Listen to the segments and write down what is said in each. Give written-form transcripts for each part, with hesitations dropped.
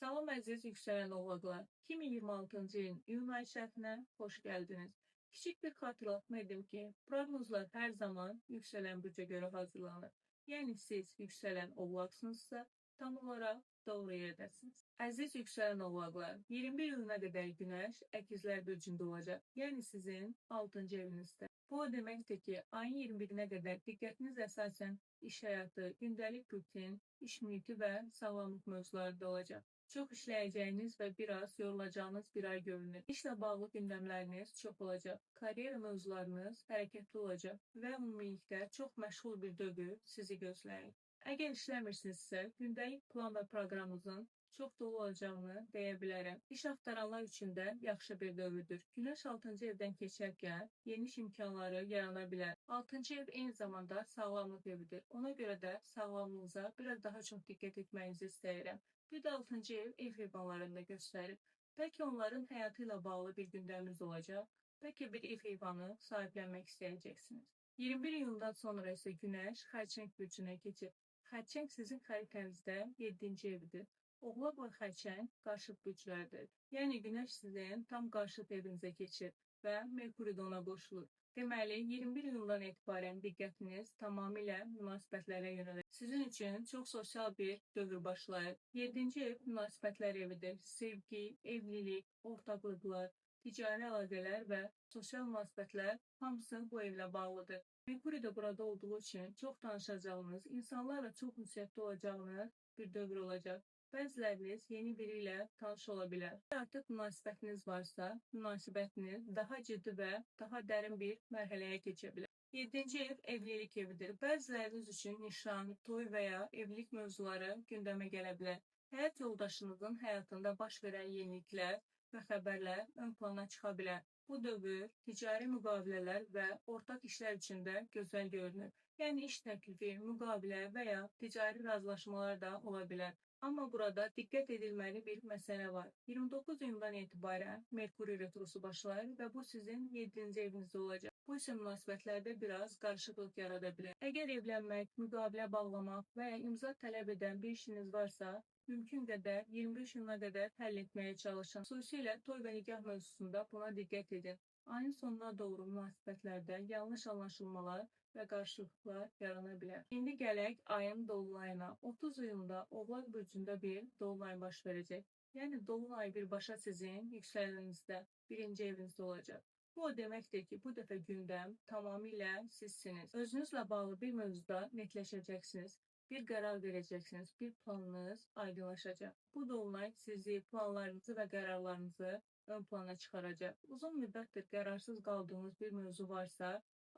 Salam əziz yüksələn oğlaqlar. 2026-cı ilin iyun ayı şərhinə xoş gəldiniz. Kiçik bir xatırlatma edim ki, proqnozlar hər zaman yüksələn bürcə görə hazırlanır. Yəni siz yüksələn oğlaqsınızsa, tam olaraq doğru yerdəsiniz. Əziz yüksələn oğlaqlar, 21 iyuna qədər Günəş əkizlər bürcündə olacaq. Yəni sizin 6-cı evinizdə. Bu o deməkdir ki, ayın 21-nə qədər diqqətiniz əsasən iş həyatı, gündəlik rutin, iş mühiti və sağlamlıq mövzularında olacaq. Çox işləyəcəyiniz və biraz yorulacağınız bir ay görünür. İşlə bağlı gündəmləriniz çox olacaq. Karyera mövzularınız hərəkətli olacaq və ümumilikdə çox məşğul bir dövr sizi gözləyir. Əgər işləmirsinizsə, gündəlik plan və proqramınızın çox dolu olacağını deyə bilərəm. İş axtaranlar üçün də yaxşı bir dövrüdür. Günəş 6-cı evdən keçərkən yeni iş imkanları yarana bilər. 6-cı ev eyni zamanda sağlamlıq evidir. Ona görə də sağlamlığınıza biraz daha çox diqqət etməyinizi istəyirəm. Bir də 6-cı ev heyvanlarında göstərir. Bəlkə onların həyatı ilə bağlı bir gündəminiz olacaq. Bəlkə bir ev heyvanı sahiblənmək istəyəcəksiniz. 21 iyundan sonra isə Günəş Xərçəng bürcünə keçir. Xərçəng sizin xəritənizdə 7-ci evidir. Oğlaq və Xərçəng qarşıt bürclərdir. Yəni Günəş sizin tam qarşıt evinizə keçir və Merkuri də ona qoşulur. Deməli, 21 iyundan etibarən diqqətiniz tamamilə münasibətlərə yönəlir. Sizin üçün çox sosial bir dövr başlayır. 7-ci ev münasibətlər evidir. Sevgi, evlilik, ortaqlıqlar, ticari əlaqələr və sosial münasibətlər hamısı bu evlə bağlıdır. Merkuri də burada olduğu üçün çox danışacağınız, insanlarla çox ünsiyyətli olacağınız bir dövr olacaq. Bəziləriniz yeni biri ilə tanış ola bilər. Artıq münasibətiniz varsa, münasibətiniz daha ciddi və daha dərin bir mərhələyə keçə bilər. 7-ci ev evlilik evidir. Bəziləriniz üçün nişan, toy və ya evlilik mövzuları gündəmə gələ bilər. Həyat yoldaşınızın həyatında baş verən yeniliklər və xəbərlər ön plana çıxa bilər. Bu dövr ticari müqavilələr və ortaq işlər üçün də gözəl görünür. Yəni iş təklifi, müqavilə və ya ticari razılaşmalar da ola bilər. Amma burada diqqət edilməli bir məsələ var. 29 iyundan etibarən Merkuri retrosu başlayır və bu sizin 7-ci evinizdə olacaq. Bu isə münasibətlərdə biraz qarışıqlıq yarada bilər. Əgər evlənmək, müqavilə bağlamaq və ya imza tələb edən bir işiniz varsa, mümkün qədər 25 iyuna qədər həll etməyə çalışın. Xüsusilə toy və nikah mövzusunda buna diqqət edin. Ayın sonuna doğru münasibətlərdə yanlış anlaşılmalar və qarşılıqlar yarana bilər. İndi gələk ayın dolunayına. 30 iyunda Oğlaq bürcündə bir dolunay baş verəcək. Yəni dolunay birbaşa sizin yüksələnizdə, birinci evinizdə olacaq. Bu o deməkdir ki, bu dəfə gündəm tamamilə sizsiniz. Özünüzlə bağlı bir mövzuda netləşəcəksiniz. Bir qərar verəcəksiniz, bir planınız aydınlaşacaq. Bu dolunay sizi, planlarınızı və qərarlarınızı ön plana çıxaracaq. Uzun müddətdir qərarsız qaldığınız bir mövzu varsa,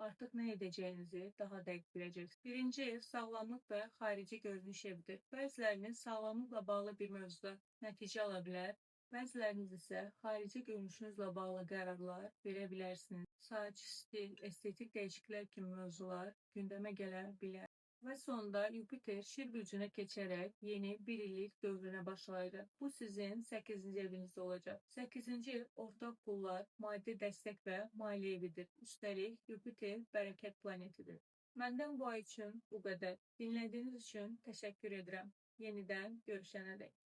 artıq nə edəcəyinizi daha dəqiq biləcəksiniz. Birinci ev sağlamlıq və xarici görünüş evidir. Bəziləriniz sağlamlıqla bağlı bir mövzuda nəticə ala bilər, bəziləriniz isə xarici görünüşünüzlə bağlı qərarlar verə bilərsiniz. Saç, stil, estetik dəyişikliklər kimi mövzular gündəmə gələ bilər. Və sonunda Yupiter Şir bürcünə keçərək yeni bir illik dövrünə başlayacaq. Bu sizin 8-ci evinizdə olacaq. 8-ci ev ortaq pullar, maddi dəstək və maliyyə evidir. Üstəlik Yupiter bərəkət planetidir. Məndən bu ay üçün bu qədər. Dinlədiyiniz üçün təşəkkür edirəm. Yenidən görüşənədək.